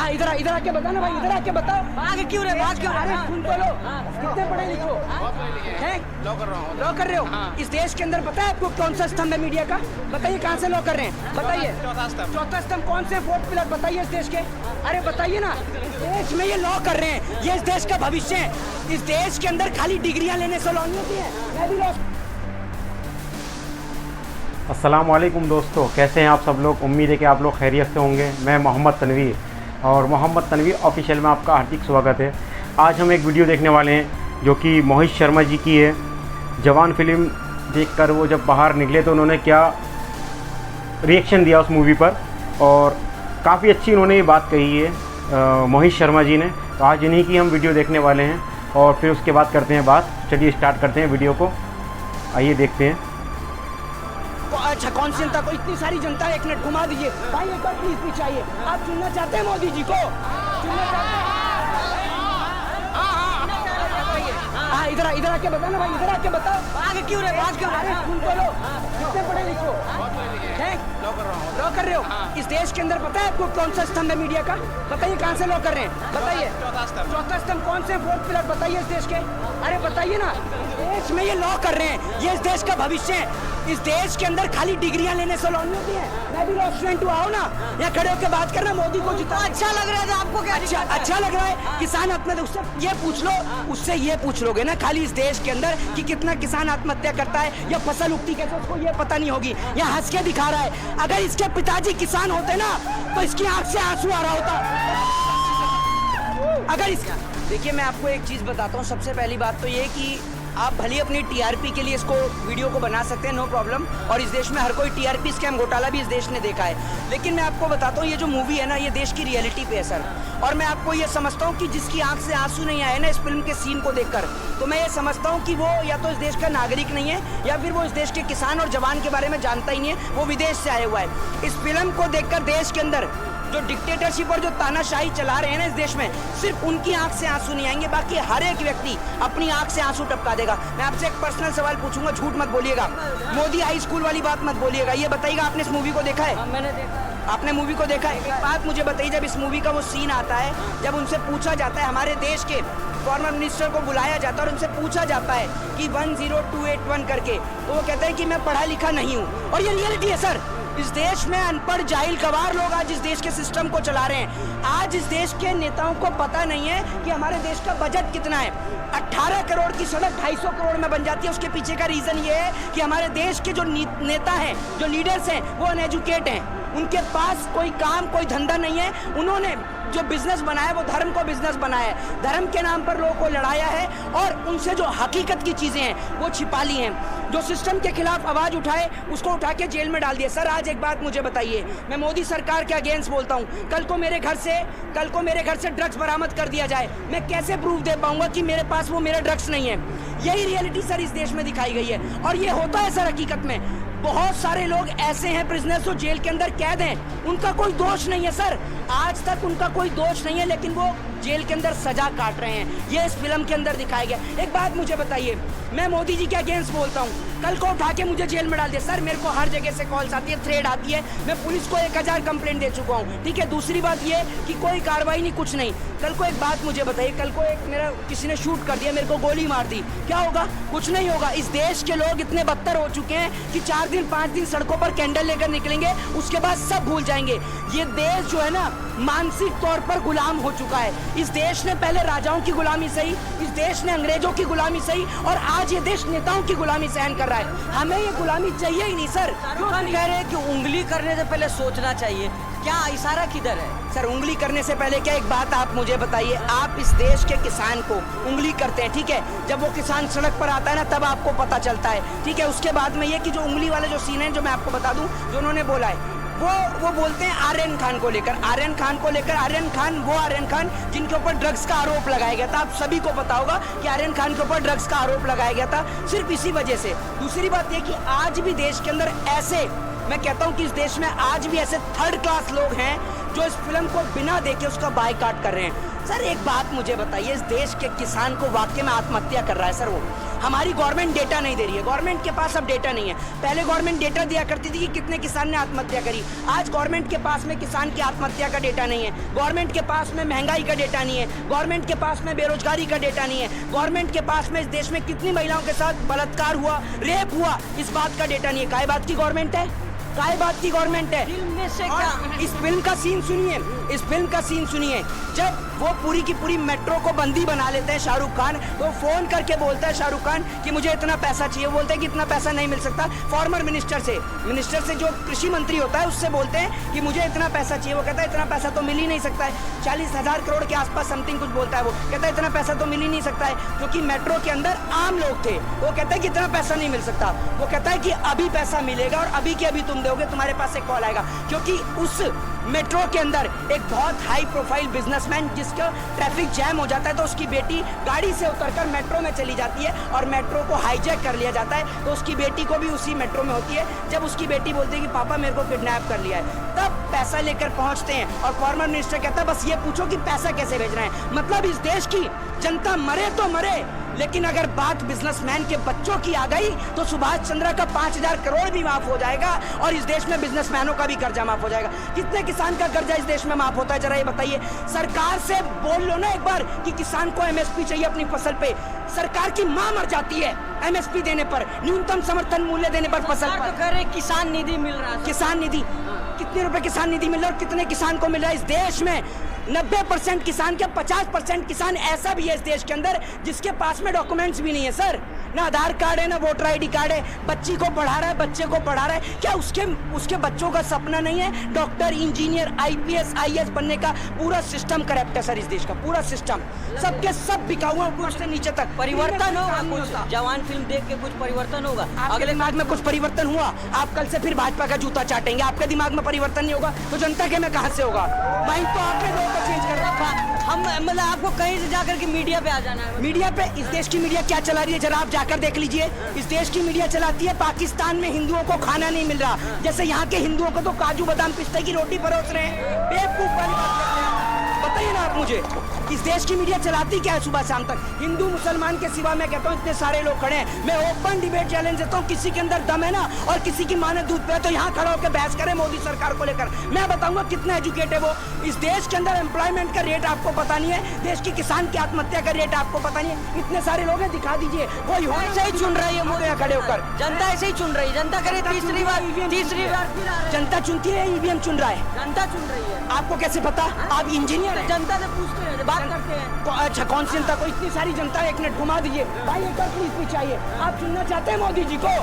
हाँ इधर इधर आके बता ना भाई, इधर आके बताओ। भाग क्यों रहे, भाग क्यों अरे सुन तो लो, कितने पढ़े लिखो हैं? लॉ कर रहे हो? इस देश के अंदर पता है आपको कौन सा स्तंभ है मीडिया का? बताइए कहाँ से लॉ कर रहे हैं, बताइए। चौथा स्तंभ कौन से? फोर्थ पिलर बताइए इस देश के। अरे बताइए ना, देश में ये लॉ कर रहे हैं, ये इस देश का भविष्य है। इस देश के अंदर खाली डिग्रियां लेने से लॉ नहीं होती है। मैं भी लॉ। अस्सलाम वालेकुम दोस्तों, कैसे हैं आप सब लोग? उम्मीद है कि आप लोग खैरियत से होंगे। मैं मोहम्मद तनवीर और मोहम्मद तनवीर ऑफिशियल में आपका हार्दिक स्वागत है। आज हम एक वीडियो देखने वाले हैं जो कि मोहित शर्मा जी की है। जवान फिल्म देखकर वो जब बाहर निकले तो उन्होंने क्या रिएक्शन दिया उस मूवी पर, और काफ़ी अच्छी उन्होंने ये बात कही है मोहित शर्मा जी ने। तो आज इन्हीं की हम वीडियो देखने वाले हैं और फिर उसके बाद करते हैं बात। चलिए स्टार्ट करते हैं वीडियो को, आइए देखते हैं। अच्छा कौन सी जनता को? इतनी सारी जनता है, एक मिनट घुमा दीजिए भाई, एक बार प्लीज पीछे आइए। आप चुनना चाहते हैं मोदी जी को? चुनना चाहते हैं? हाँ इधर इधर आके बता ना भाई, इधर आके बताओ। भाग क्यों रहे, भाग क्यों अरे सुन तो लो, कितने पढ़े लिखो हैं? लॉ कर रहे हो? इस देश के अंदर पता है आपको कौन सा स्तंभ है मीडिया का? बताइए कहाँ से लॉ कर रहे हैं, बताइए। चौथा स्तंभ कौन से? फोर्थ पिलर बताइए इस देश के। अरे बताइए ना, देश में ये लॉ कर रहे हैं, ये इस देश का भविष्य है। इस देश के अंदर खाली डिग्रियां लेने से लॉ नहीं होती है। मैं भी लॉ स्टूडेंट हुआ हूँ ना, यहाँ खड़े होकर बात करना, मोदी को जितना अच्छा लग रहा था आपको? क्या अच्छा लग रहा है? किसान आत्महत्या, उससे ये पूछ लो, उससे ये पूछ लोगे ना खाली इस देश के अंदर कि कितना किसान आत्महत्या करता है या फसल उगती कैसे, उसको ये पता नहीं होगी। या हंस के दिखा रहा है। अगर इसके पिताजी किसान होते ना तो इसकी आंख से आंसू आ रहा होता। अगर इसका देखिए, मैं आपको एक चीज बताता हूँ। सबसे पहली बात तो ये कि आप भले अपनी टीआरपी के लिए इसको वीडियो को बना सकते हैं, नो प्रॉब्लम। और इस देश में हर कोई टीआरपी स्कैम घोटाला भी इस देश ने देखा है। लेकिन मैं आपको बताता हूँ, ये जो मूवी है ना, ये देश की रियलिटी पे है सर। और मैं आपको ये समझता हूँ कि जिसकी आंख से आंसू नहीं आए ना इस फिल्म के सीन को देखकर, तो मैं ये समझता हूँ कि वो या तो इस देश का नागरिक नहीं है या फिर वो इस देश के किसान और जवान के बारे में जानता ही नहीं है, वो विदेश से आया हुआ है। इस फिल्म को देखकर देश के अंदर जो डिक्टेटरशिप और जो तानाशाही चला रहे हैं ना इस देश में, सिर्फ उनकी आंख से आंसू नहीं आएंगे, बाकी हर एक व्यक्ति अपनी आंख से आंसू टपका देगा। मैं आपसे एक पर्सनल सवाल पूछूंगा, झूठ मत बोलिएगा, मोदी हाई स्कूल वाली बात मत बोलिएगा। ये बताइएगा, आपने इस मूवी को देखा है? मैंने देखा। आपने मूवी को देखा है? एक बात मुझे बताइए, जब इस मूवी का वो सीन आता है, जब उनसे पूछा जाता है, हमारे देश के फॉर्मर मिनिस्टर को बुलाया जाता है और उनसे पूछा जाता है कि 10281 करके, तो वो कहते हैं कि मैं पढ़ा लिखा नहीं हूँ। और ये रियलिटी है सर। इस देश में अनपढ़ जाहिल गवार लोग आज इस देश के सिस्टम को चला रहे हैं। आज इस देश के नेताओं को पता नहीं है कि हमारे देश का बजट कितना है। 18 करोड़ की सड़क 250 करोड़ में बन जाती है। उसके पीछे का रीजन ये है कि हमारे देश के जो नेता हैं, जो लीडर्स हैं, वो अनएजुकेट हैं। उनके पास कोई काम, कोई धंधा नहीं है। उन्होंने जो बिजनेस बनाया है वो धर्म को बिजनेस बनाया है, धर्म के नाम पर लोगों को लड़ाया है और उनसे जो हकीकत की चीजें हैं वो छिपा ली हैं। जो सिस्टम के खिलाफ आवाज उठाए उसको उठा के जेल में डाल दिया। सर आज एक बात मुझे बताइए, मैं मोदी सरकार के अगेंस्ट बोलता हूँ। कल को मेरे घर से ड्रग्स बरामद कर दिया जाए, मैं कैसे प्रूफ दे पाऊंगा कि मेरे पास वो मेरा ड्रग्स नहीं है? यही रियलिटी सर इस देश में दिखाई गई है और ये होता है सर हकीकत में। बहुत सारे लोग ऐसे हैं प्रिजनर्स जो जेल के अंदर कैद हैं, उनका कोई दोष नहीं है सर, आज तक उनका कोई दोष नहीं है, लेकिन वो जेल के अंदर सजा काट रहे हैं। ये इस फिल्म के अंदर दिखाया गया। एक बात मुझे बताइए, मैं मोदी जी के अगेंस्ट बोलता हूँ, कल को उठा के मुझे जेल में डाल दिया सर, मेरे को हर जगह से कॉल्स आती है, थ्रेड आती है, मैं पुलिस को 1000 कंप्लेंट दे चुका हूँ, ठीक है। दूसरी बात ये कि कोई कार्रवाई नहीं, कुछ नहीं। कल को एक बात मुझे बताइए, कल को एक मेरा किसी ने शूट कर दिया, मेरे को गोली मार दी, क्या होगा? कुछ नहीं होगा। इस देश के लोग इतने बदतर हो चुके हैं कि 4 दिन 5 दिन सड़कों पर कैंडल लेकर निकलेंगे, उसके बाद सब भूल जाएंगे। ये देश जो है ना मानसिक तौर पर गुलाम हो चुका है। इस देश ने पहले राजाओं की गुलामी सही, इस देश ने अंग्रेजों की गुलामी सही और आज ये देश नेताओं की गुलामी सहन कर रहा है। हमें ये गुलामी चाहिए ही नहीं सर। क्यों कह रहे हैं कि उंगली करने से पहले सोचना चाहिए? क्या इशारा किधर है सर? उंगली करने से पहले क्या, एक बात आप मुझे बताइए, आप इस देश के किसान को उंगली करते हैं, ठीक है, जब वो किसान सड़क पर आता है ना तब आपको पता चलता है, ठीक है। उसके बाद में ये कि जो उंगली वाले जो सीन है, जो मैं आपको बता दूं, जो उन्होंने बोला है, वो बोलते हैं आर्यन खान को लेकर। आर्यन खान जिनके ऊपर ड्रग्स का आरोप लगाया गया था। आप सभी को पता होगा कि आर्यन खान के ऊपर ड्रग्स का आरोप लगाया गया था सिर्फ इसी वजह से। दूसरी बात यह कि आज भी देश के अंदर ऐसे, मैं कहता हूं कि इस देश में आज भी ऐसे थर्ड क्लास लोग हैं जो इस फिल्म को बिना देखे उसका बायकॉट कर रहे हैं। सर एक बात मुझे बताइए, इस देश के किसान को वाकई में आत्महत्या कर रहा है सर वो। हमारी गवर्नमेंट डेटा नहीं दे रही है, गवर्नमेंट के पास अब डेटा नहीं है। पहले गवर्नमेंट डेटा दिया करती थी कि कितने किसान ने आत्महत्या करी। आज गवर्नमेंट के पास में किसान की आत्महत्या का डेटा नहीं है, गवर्नमेंट के पास में महंगाई का डेटा नहीं है, गवर्नमेंट के पास में बेरोजगारी का डेटा नहीं है, गवर्नमेंट के पास में इस देश में कितनी महिलाओं के साथ बलात्कार हुआ, रेप हुआ, इस बात का डेटा नहीं है। काय बात की गवर्नमेंट है, काय बात की गवर्नमेंट है। फिल्म में से और क्या इस फिल्म का सीन सुनिए, इस फिल्म का सीन सुनिए। जब वो पूरी की पूरी मेट्रो को बंदी बना लेते हैं शाहरुख खान, तो फोन करके बोलता है शाहरुख खान कि मुझे इतना पैसा चाहिए। बोलते हैं कि इतना पैसा नहीं मिल सकता। फॉर्मर मिनिस्टर से जो कृषि मंत्री होता है उससे बोलते हैं कि मुझे इतना पैसा चाहिए। वो कहता है इतना पैसा तो मिल ही नहीं सकता है। 40,000 करोड़ के आसपास समथिंग कुछ बोलता है। वो कहता है इतना पैसा तो मिल ही नहीं सकता है, क्योंकि मेट्रो के अंदर आम लोग थे। वो कहता है कि इतना पैसा नहीं मिल सकता। वो कहता है कि अभी पैसा मिलेगा और अभी के अभी तुम दोगे, तुम्हारे पास एक कॉल आएगा। क्योंकि उस मेट्रो के अंदर एक बहुत हाई प्रोफाइल बिजनेसमैन जिसका ट्रैफिक जैम हो जाता है, तो उसकी बेटी गाड़ी से उतरकर मेट्रो में चली जाती है और मेट्रो को हाईजैक कर लिया जाता है। तो उसकी बेटी को भी उसी मेट्रो में होती है। जब उसकी बेटी बोलती है कि पापा मेरे को किडनैप कर लिया है, तब पैसा लेकर पहुंचते हैं और फॉर्मर मिनिस्टर कहता है बस ये पूछो कि पैसा कैसे भेज रहे हैं। मतलब इस देश की जनता मरे तो मरे, लेकिन अगर बात बिजनेसमैन के बच्चों की आ गई तो सुभाष चंद्र का 5,000 करोड़ भी माफ हो जाएगा और इस देश में बिजनेसमैनों का भी कर्जा माफ हो जाएगा। कितने किसान का कर्जा इस देश में माफ होता है, जरा ये बताइए। सरकार से बोल लो ना एक बार कि किसान को एमएसपी चाहिए अपनी फसल पे। सरकार की मां मर जाती है एमएसपी देने पर, न्यूनतम समर्थन मूल्य देने पर फसल सरकार पर। तो कह रहे किसान निधि मिल रहा है। किसान निधि, कितने रुपए किसान निधि मिल रहा है और कितने किसान को मिल रहा है इस देश में? 90% किसान के 50% किसान ऐसा भी है इस देश के अंदर जिसके पास में डॉक्यूमेंट्स भी नहीं है सर। ना आधार कार्ड है, ना वोटर आईडी कार्ड है। बच्ची को पढ़ा रहा है, बच्चे को पढ़ा रहा है। क्या उसके बच्चों का सपना नहीं है डॉक्टर, इंजीनियर, आईपीएस, आईएएस बनने का? पूरा सिस्टम करप्ट है सर इस देश का, पूरा सिस्टम। सबके सब बिका हुआ, ऊपर से नीचे तक। परिवर्तन होगा कुछ? जवान फिल्म देख के कुछ परिवर्तन होगा? अगले दिमाग में कुछ परिवर्तन हुआ? आप कल से फिर भाजपा का जूता चाटेंगे। आपके दिमाग में परिवर्तन नहीं होगा तो जनता के में कहां से होगा? भाई तो आपने लोगों को चेंज कर रखा। हम मतलब आपको कहीं से जाकर के मीडिया पे आ जाना है। मीडिया पे इस देश की मीडिया क्या चला रही है जरा आप जाकर देख लीजिए। इस देश की मीडिया चलाती है पाकिस्तान में हिंदुओं को खाना नहीं मिल रहा, जैसे यहाँ के हिंदुओं को तो काजू बादाम पिस्ते की रोटी परोस रहे हैं। बेवकूफ वाली बात करते हैं। बताइए ना आप मुझे, इस देश की मीडिया चलाती क्या है सुबह शाम तक? हिंदू मुसलमान के सिवा मैं कहता हूँ इतने सारे लोग खड़े हैं। मैं ओपन डिबेट चैलेंज देता हूँ, किसी के अंदर दम है ना और किसी की माने दूध पे, तो यहाँ खड़ा होकर बहस करे मोदी सरकार को लेकर। मैं बताऊंगा कितना एजुकेट है वो। इस देश के अंदर एम्प्लॉयमेंट का रेट आपको पता नहीं है, देश के किसान की आत्महत्या का रेट आपको पता नहीं है। इतने सारे लोग हैं, दिखा दीजिए। कोई हो ऐसे ही चुन रही है मोदी खड़े होकर। जनता ऐसे ही चुन रही है। जनता करे तीसरी बार फिर आ रहे हैं। जनता चुनती है, ईवीएम चुन रहा है। जनता चुन रही है। आपको कैसे पता? आप इंजीनियर हैं। जनता से पूछते हैं, बात करते हैं। अच्छा, कौन सी जनता को? इतनी सारी जनता है, एक मिनट घुमा दीजिए भाई, एक बार प्लीज पीछे आइए। आप चुनना चाहते हैं मोदी जी को?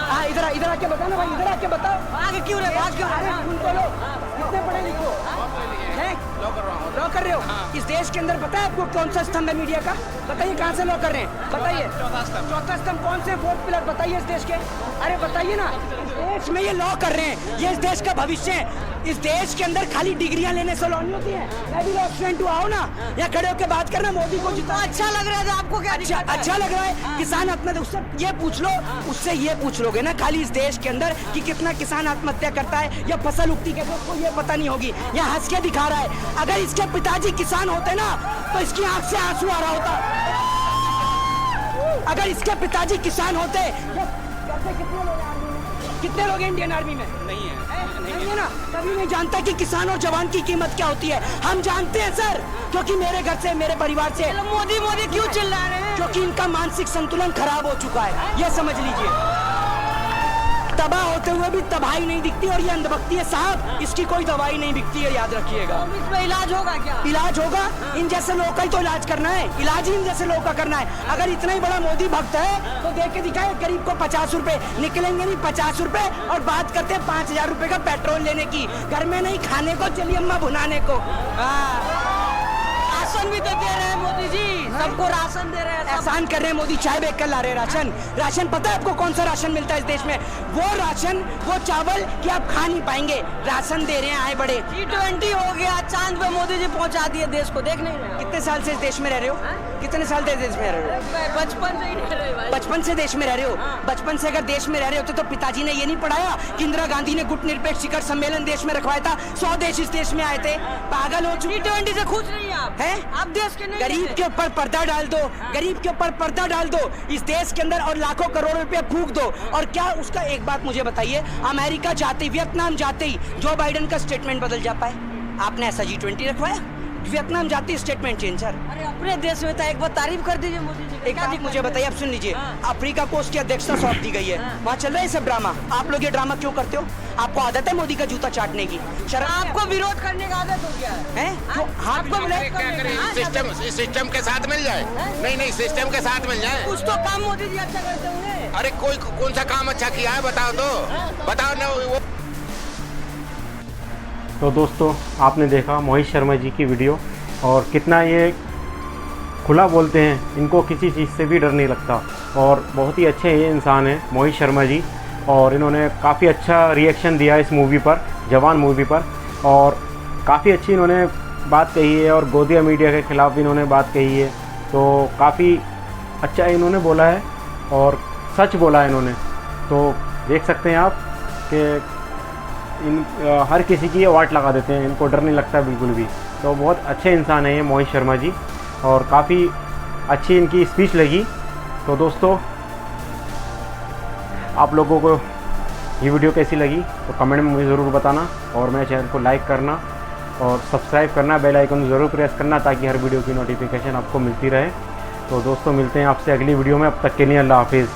हाँ, इधर आके बताओ ना भाई, इधर आके बताओ। आगे क्यों रहे? बात क्यों अरे उनको लो, कितने पढ़े लिखो हैं? लॉ कर रहे हो? इस देश के अंदर पता है आपको कौन सा स्तंभ है मीडिया का? बताइए कहाँ से लॉ कर रहे हैं? बताइए। चौथा स्तंभ कौन से? 4th पिलर बताइए इस देश के। अरे बताइए ना, इस देश में ये लॉ कर रहे हैं, ये इस देश का भविष्य है। इस देश के अंदर खाली डिग्रियां लेने से लॉ नहीं होती है। मैं भी लॉ स्टूडेंट हुआ हूँ ना, यहाँ खड़े होकर बात करना। मोदी को जितना अच्छा लग रहा है तो आपको क्या अच्छा लग रहा है? किसान आत्महत्या, उससे ये पूछ लो, उससे ये पूछ लोगे ना खाली इस देश के अंदर कि कितना किसान आत्महत्या करता है या फसल उगती कैसे, उसको ये पता नहीं होगी। यहाँ हंस के दिखा रहा है। अगर इसके पिताजी किसान होते ना तो इसकी आंख से आंसू आ रहा होता। अगर इसके पिताजी किसान होते। कितने लोग हैं इंडियन आर्मी में? नहीं है ना। कभी नहीं जानता कि किसान और जवान की कीमत क्या होती है। हम जानते हैं सर, क्योंकि मेरे घर से, मेरे परिवार से। मोदी मोदी क्यों चिल्ला रहे हैं? क्योंकि इनका मानसिक संतुलन खराब हो चुका है, ये समझ लीजिए। तबाह होते हुए भी तबाही नहीं दिखती और ये अंधभक्ति है साहब, इसकी कोई दवाई नहीं दिखती है, याद रखिएगा। इसमें इलाज होगा क्या? इलाज होगा, इन जैसे लोगों का ही तो इलाज करना है। इलाज ही इन जैसे लोगों का करना है। अगर इतना ही बड़ा मोदी भक्त है तो देख के दिखाए, गरीब को 50 रुपए निकलेंगे नहीं, 50 रुपए, और बात करते हैं 5,000 रुपए का पेट्रोल लेने की। घर में नहीं खाने को, चलिए अम्मा भुनाने को। राशन भी तो दे रहे हैं मोदी जी, सबको राशन दे रहे हैं। एहसान कर रहे हैं मोदी, चाय बेच कर ला रहे हैं राशन। राशन पता है आपको कौन सा राशन मिलता है इस देश में? वो राशन, वो चावल कि आप खा नहीं पाएंगे। राशन दे रहे हैं आए बड़े। G20 हो गया, चांद पे मोदी जी पहुंचा दिए देश को, देख नहीं रहे? कितने साल से इस देश में रह रहे हो? कितने साल से देश में रह रहे हो? बचपन से ही रह रहे भाई। बचपन से देश में रह रहे हो। हाँ। बचपन से अगर देश में रह रहे होते तो पिताजी ने ये नहीं पढ़ाया कि इंदिरा गांधी ने गुट निरपेक्ष शिखर सम्मेलन देश में रखवाया था, 100 देश इस देश में आए थे। पागल हो चुके G20 से खुश नहीं आप हैं? आप देश के नहीं गरीब के ऊपर पर्दा डाल दो, गरीब के ऊपर पर्दा डाल दो इस देश के अंदर और लाखों करोड़ों रुपए फूंक दो। और क्या उसका एक बात मुझे बताइए, अमेरिका जाते ही, वियतनाम जाते ही जो बाइडेन का स्टेटमेंट बदल जा पाए? आपने ऐसा G20 रखवाया? वियतनाम जाते ही स्टेटमेंट चेंज सर। अरे अपने देश में था, एक बार तारीफ कर दीजिए मोदी जी की। एक बात मुझे बताइए, आप सुन लीजिए। हाँ। अफ्रीका को उसकी अध्यक्षता सौंप दी गई है, वहाँ चल रहा है सब ड्रामा। आप लोग ये ड्रामा क्यों करते हो? आपको आदत है मोदी का जूता चाटने की? शर्म आपको विरोध करने का आदत हो गया है? तो हाथ को विरोध मिलाए। करने का, हाँ, सिस्टम के साथ मिल जाए। नहीं सिस्टम के साथ मिल जाए। कुछ तो काम मोदी जी अच्छा करते होंगे। अरे कोई कौन सा काम अच्छा किया है बताओ तो, बताओ ना वो। तो दोस्तों आपने देखा मोहित शर्मा जी की वीडियो और कितना ये खुला बोलते हैं, इनको किसी चीज़ से भी डर नहीं लगता और बहुत ही अच्छे ये इंसान हैं मोहित शर्मा जी। और इन्होंने काफ़ी अच्छा रिएक्शन दिया इस मूवी पर, जवान मूवी पर, और काफ़ी अच्छी इन्होंने बात कही है और गोदिया मीडिया के ख़िलाफ़ भी इन्होंने बात कही है। तो काफ़ी अच्छा इन्होंने बोला है और सच बोला है इन्होंने। तो देख सकते हैं आप कि हर किसी की वाट लगा देते हैं, इनको डर नहीं लगता बिल्कुल भी। तो बहुत अच्छे इंसान हैं ये मोहित शर्मा जी और काफ़ी अच्छी इनकी स्पीच लगी। तो दोस्तों आप लोगों को ये वीडियो कैसी लगी तो कमेंट में मुझे ज़रूर बताना और मेरे चैनल को लाइक करना और सब्सक्राइब करना, बेल आइकन ज़रूर प्रेस करना ताकि हर वीडियो की नोटिफिकेशन आपको मिलती रहे। तो दोस्तों मिलते हैं आपसे अगली वीडियो में, अब तक के लिए अल्लाह हाफिज़।